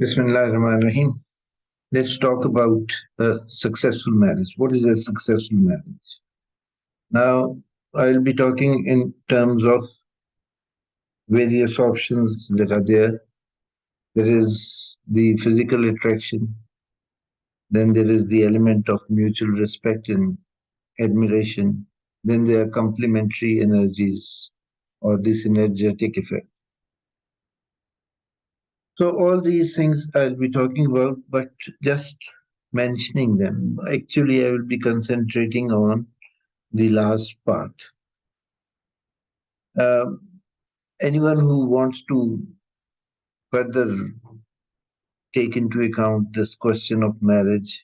Bismillahirrahmanirrahim. Let's talk about a successful marriage. What is a successful marriage? Now, I'll be talking in terms of various options that are there. There is the physical attraction, then there is the element of mutual respect and admiration, then there are complementary energies or the synergetic effect. So, all these things I'll be talking about, but just mentioning them. Actually, I will be concentrating on the last part. Um, Anyone who wants to further take into account this question of marriage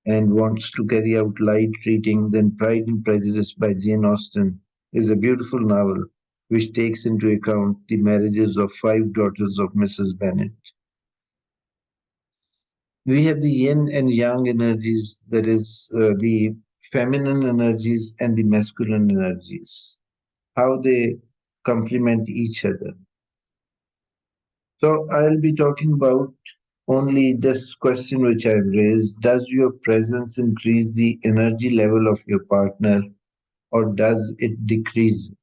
and wants to carry out light reading, then Pride and Prejudice by Jane Austen is a beautiful novel which takes into account the marriages of five daughters of Mrs. Bennet. We have the yin and yang energies, that is, the feminine energies and the masculine energies, how they complement each other. So I'll be talking about only this question which I've raised. Does your presence increase the energy level of your partner or does it decrease it?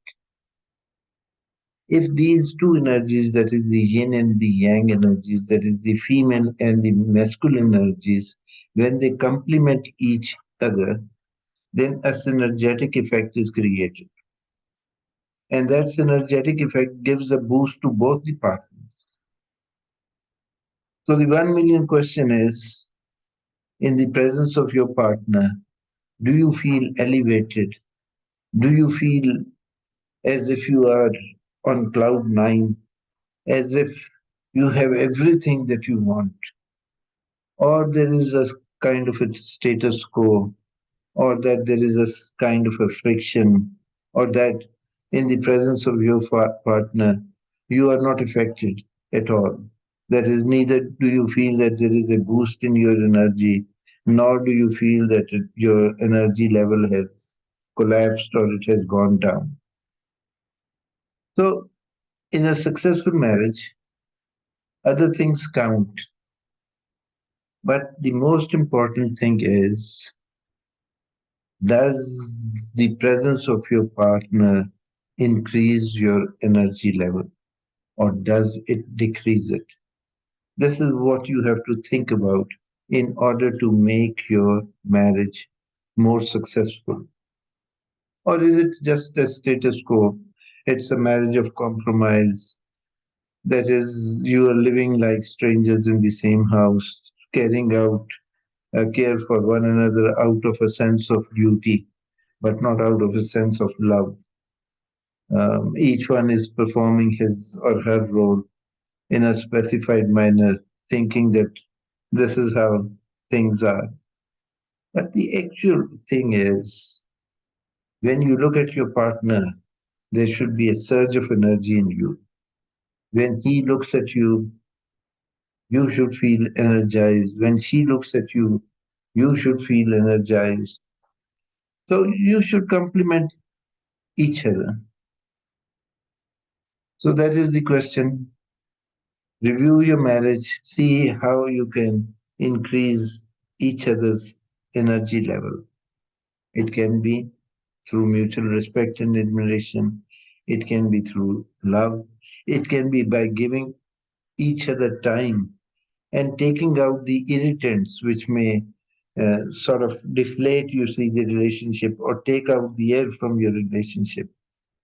If these two energies, that is the yin and the yang energies, that is the female and the masculine energies, when they complement each other, then a synergetic effect is created. And that synergetic effect gives a boost to both the partners. So the 1 million question is, in the presence of your partner, do you feel elevated? Do you feel as if you are on cloud nine, as if you have everything that you want? Or there is a kind of a status quo, or that there is a kind of a friction, or that in the presence of your partner, you are not affected at all. That is, neither do you feel that there is a boost in your energy, nor do you feel that your energy level has collapsed or it has gone down. So, in a successful marriage, other things count. But the most important thing is, does the presence of your partner increase your energy level or does it decrease it? This is what you have to think about in order to make your marriage more successful. Or is it just a status quo? It's a marriage of compromise. That is, you are living like strangers in the same house, carrying out care for one another out of a sense of duty, but not out of a sense of love. Each one is performing his or her role in a specified manner, thinking that this is how things are. But the actual thing is, when you look at your partner, there should be a surge of energy in you. When he looks at you, you should feel energized. When she looks at you, you should feel energized. So you should complement each other. So that is the question. Review your marriage, see how you can increase each other's energy level. It can be through mutual respect and admiration, it can be through love, it can be by giving each other time and taking out the irritants which may sort of deflate, you see, the relationship or take out the air from your relationship.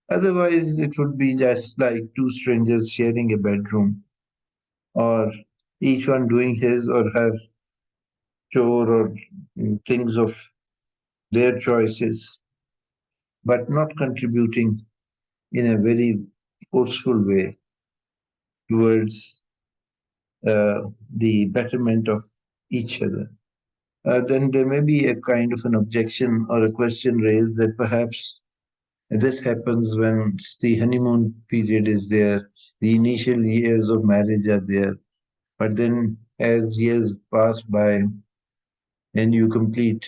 Otherwise, it would be just like two strangers sharing a bedroom or each one doing his or her chore or things of their choices, but not contributing in a very forceful way towards the betterment of each other. Then there may be a kind of an objection or a question raised that perhaps this happens when the honeymoon period is there, the initial years of marriage are there, but then as years pass by and you complete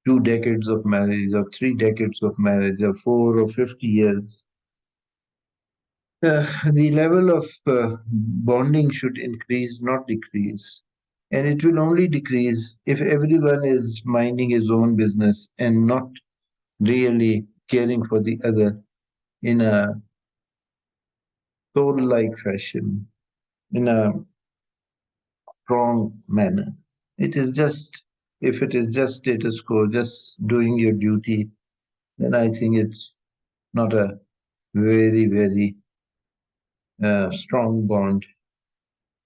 2 decades of marriage or 3 decades of marriage or 4 or 50 years, The level of bonding should increase, not decrease. And it will only decrease if everyone is minding his own business and not really caring for the other in a soul like fashion, in a strong manner. It is just, if it is just status quo, just doing your duty, then I think it's not a very, very strong bond.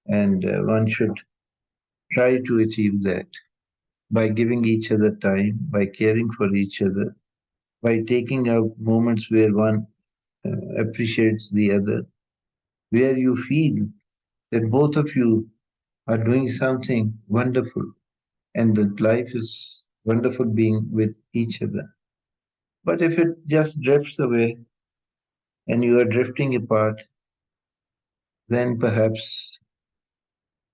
And one should try to achieve that by giving each other time, by caring for each other, by taking out moments where one appreciates the other, where you feel that both of you are doing something wonderful and that life is wonderful being with each other. But if it just drifts away and you are drifting apart, then perhaps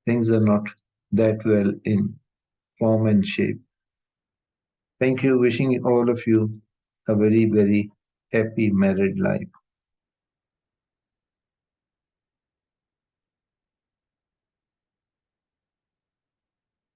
things are not that well in form and shape. Thank you. Wishing all of you a very, very happy married life.